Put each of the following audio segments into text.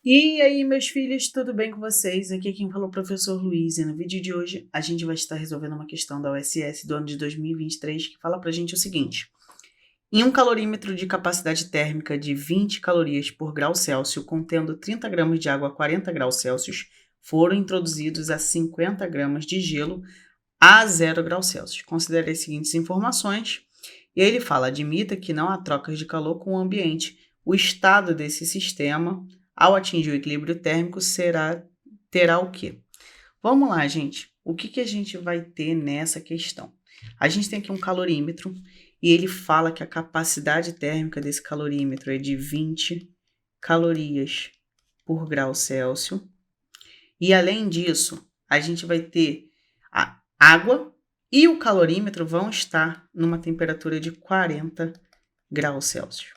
E aí, meus filhos, tudo bem com vocês? Aqui é quem falou é o professor Luiz, e no vídeo de hoje a gente vai estar resolvendo uma questão da USS do ano de 2023 que fala pra gente o seguinte: em um calorímetro de capacidade térmica de 20 calorias por grau Celsius, contendo 30 gramas de água a 40 graus Celsius, foram introduzidos a 50 gramas de gelo a 0 graus Celsius. Considere as seguintes informações. E aí ele fala: admita que não há trocas de calor com o ambiente. O estado desse sistema, ao atingir o equilíbrio térmico, terá o quê? Vamos lá, gente. O que a gente vai ter nessa questão? A gente tem aqui um calorímetro e ele fala que a capacidade térmica desse calorímetro é de 20 calorias por grau Celsius. E além disso, a gente vai ter a água e o calorímetro vão estar numa temperatura de 40 graus Celsius.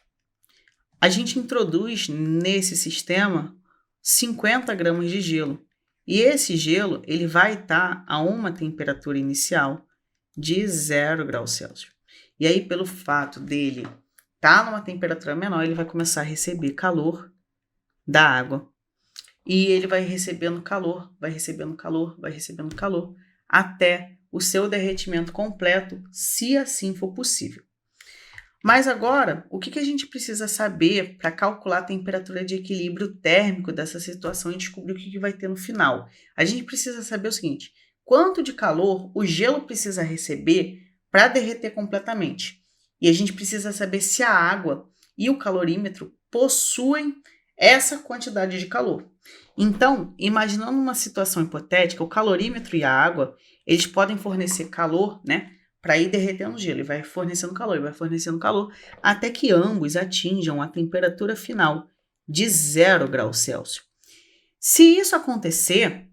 A gente introduz nesse sistema 50 gramas de gelo. E esse gelo ele vai estar a uma temperatura inicial de 0 graus Celsius. E aí, pelo fato dele estar numa temperatura menor, ele vai começar a receber calor da água. E ele vai recebendo calor, vai recebendo calor, vai recebendo calor, até o seu derretimento completo, se assim for possível. Mas agora, o que a gente precisa saber para calcular a temperatura de equilíbrio térmico dessa situação e descobrir o que vai ter no final? A gente precisa saber o seguinte: quanto de calor o gelo precisa receber para derreter completamente? E a gente precisa saber se a água e o calorímetro possuem essa quantidade de calor. Então, imaginando uma situação hipotética, o calorímetro e a água, eles podem fornecer calor, né? Para ir derretendo o gelo, e vai fornecendo calor, até que ambos atinjam a temperatura final de 0 graus Celsius. Se isso acontecer,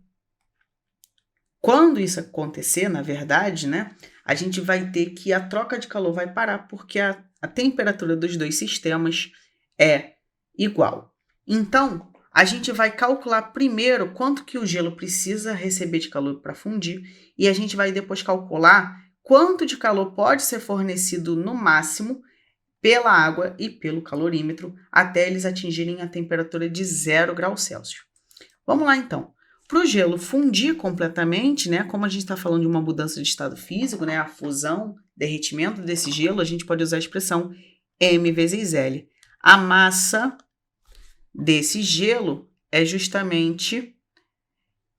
quando isso acontecer, na verdade, né, a gente vai ter que a troca de calor vai parar, porque a temperatura dos dois sistemas é igual. Então, a gente vai calcular primeiro quanto que o gelo precisa receber de calor para fundir, e a gente vai depois calcular quanto de calor pode ser fornecido no máximo pela água e pelo calorímetro até eles atingirem a temperatura de 0 graus Celsius. Vamos lá então. Para o gelo fundir completamente, né, como a gente está falando de uma mudança de estado físico, né, a fusão, derretimento desse gelo, a gente pode usar a expressão M vezes L. A massa desse gelo é justamente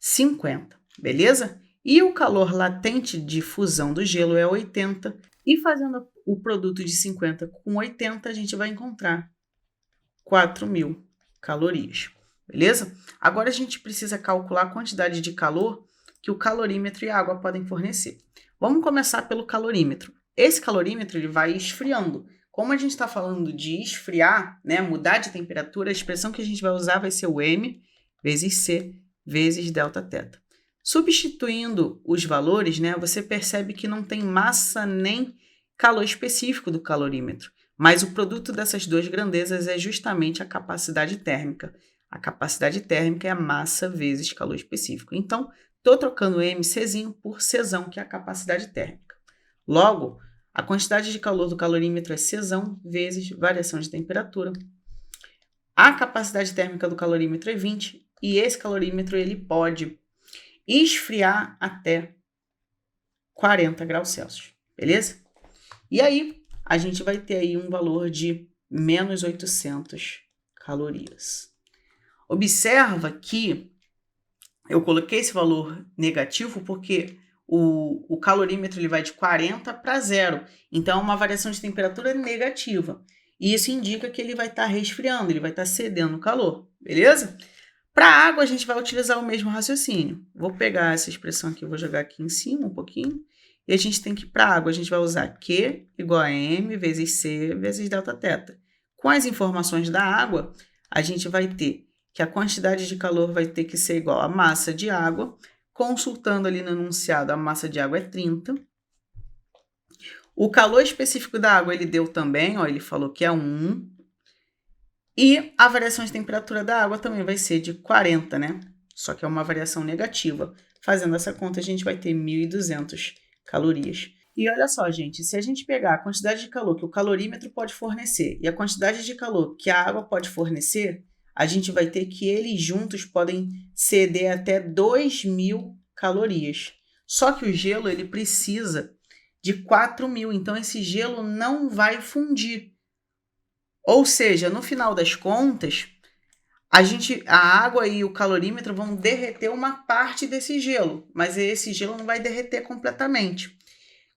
50, beleza? E o calor latente de fusão do gelo é 80, e fazendo o produto de 50 com 80, a gente vai encontrar 4.000 calorias, beleza? Agora a gente precisa calcular a quantidade de calor que o calorímetro e a água podem fornecer. Vamos começar pelo calorímetro. Esse calorímetro ele vai esfriando. Como a gente está falando de esfriar, né, mudar de temperatura, a expressão que a gente vai usar vai ser o M vezes C vezes delta θ. Substituindo os valores, né, você percebe que não tem massa nem calor específico do calorímetro, mas o produto dessas duas grandezas é justamente a capacidade térmica. A capacidade térmica é a massa vezes calor específico. Então, estou trocando MCzinho por Czão, que é a capacidade térmica. Logo, a quantidade de calor do calorímetro é Czão vezes variação de temperatura. A capacidade térmica do calorímetro é 20 e esse calorímetro ele pode esfriar até 40 graus Celsius, beleza? E aí, a gente vai ter aí um valor de menos 800 calorias. Observa que eu coloquei esse valor negativo porque o calorímetro ele vai de 40 para 0. Então, é uma variação de temperatura negativa. E isso indica que ele vai estar resfriando, ele vai estar cedendo calor, beleza? Para a água, a gente vai utilizar o mesmo raciocínio. Vou pegar essa expressão aqui, vou jogar aqui em cima um pouquinho. E a gente tem que, para a água, a gente vai usar Q igual a M vezes C vezes delta θ. Com as informações da água, a gente vai ter que a quantidade de calor vai ter que ser igual à massa de água. Consultando ali no enunciado, a massa de água é 30. O calor específico da água ele deu também, ó, ele falou que é 1. E a variação de temperatura da água também vai ser de 40, né? Só que é uma variação negativa. Fazendo essa conta, a gente vai ter 1.200 calorias. E olha só, gente, se a gente pegar a quantidade de calor que o calorímetro pode fornecer e a quantidade de calor que a água pode fornecer, a gente vai ter que eles juntos podem ceder até 2.000 calorias. Só que o gelo ele precisa de 4.000, então esse gelo não vai fundir. Ou seja, no final das contas, a água e o calorímetro vão derreter uma parte desse gelo, mas esse gelo não vai derreter completamente.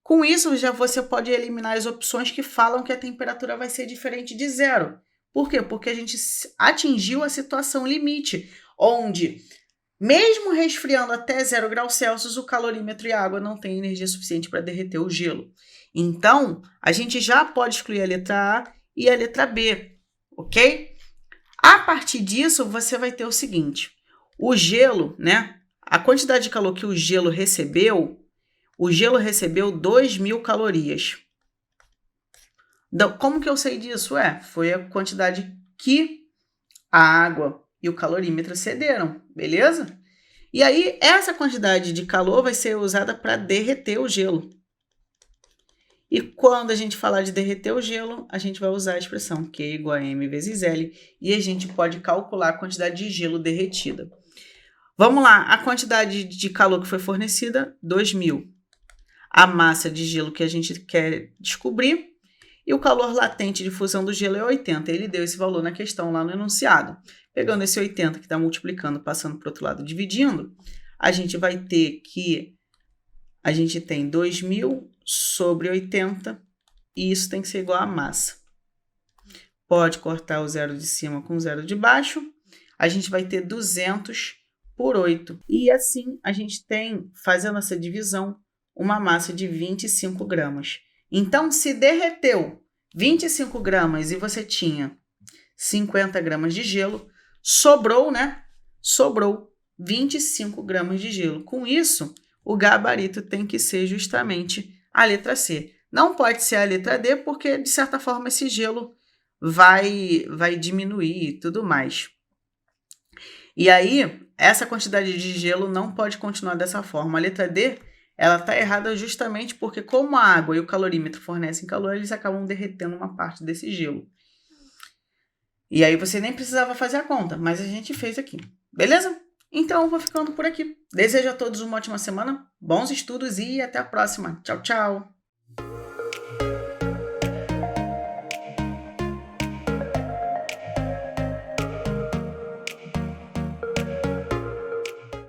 Com isso, já você pode eliminar as opções que falam que a temperatura vai ser diferente de zero. Por quê? Porque a gente atingiu a situação limite, onde, mesmo resfriando até 0 graus Celsius, o calorímetro e a água não têm energia suficiente para derreter o gelo. Então, a gente já pode excluir a letra A e a letra B, ok? A partir disso, você vai ter o seguinte, o gelo, né? A quantidade de calor que o gelo recebeu 2.000 calorias. Como que eu sei disso? Foi a quantidade que a água e o calorímetro cederam, beleza? E aí, essa quantidade de calor vai ser usada para derreter o gelo. E quando a gente falar de derreter o gelo, a gente vai usar a expressão Q igual a M vezes L e a gente pode calcular a quantidade de gelo derretida. Vamos lá, a quantidade de calor que foi fornecida, 2.000. A massa de gelo que a gente quer descobrir e o calor latente de fusão do gelo é 80. Ele deu esse valor na questão lá no enunciado. Pegando esse 80 que está multiplicando, passando para o outro lado, dividindo, a gente vai ter que a gente tem 2.000 sobre 80 e isso tem que ser igual a massa. Pode cortar o zero de cima com o zero de baixo. A gente vai ter 200 por 8. E assim a gente tem, fazendo essa divisão, uma massa de 25 gramas. Então, se derreteu 25 gramas e você tinha 50 gramas de gelo, sobrou, né? Sobrou 25 gramas de gelo. Com isso, o gabarito tem que ser justamente a letra C. Não pode ser a letra D, porque, de certa forma, esse gelo vai diminuir e tudo mais. E aí, essa quantidade de gelo não pode continuar dessa forma. A letra D, ela está errada justamente porque, como a água e o calorímetro fornecem calor, eles acabam derretendo uma parte desse gelo. E aí você nem precisava fazer a conta, mas a gente fez aqui. Beleza? Então eu vou ficando por aqui. Desejo a todos uma ótima semana, bons estudos e até a próxima. Tchau, tchau!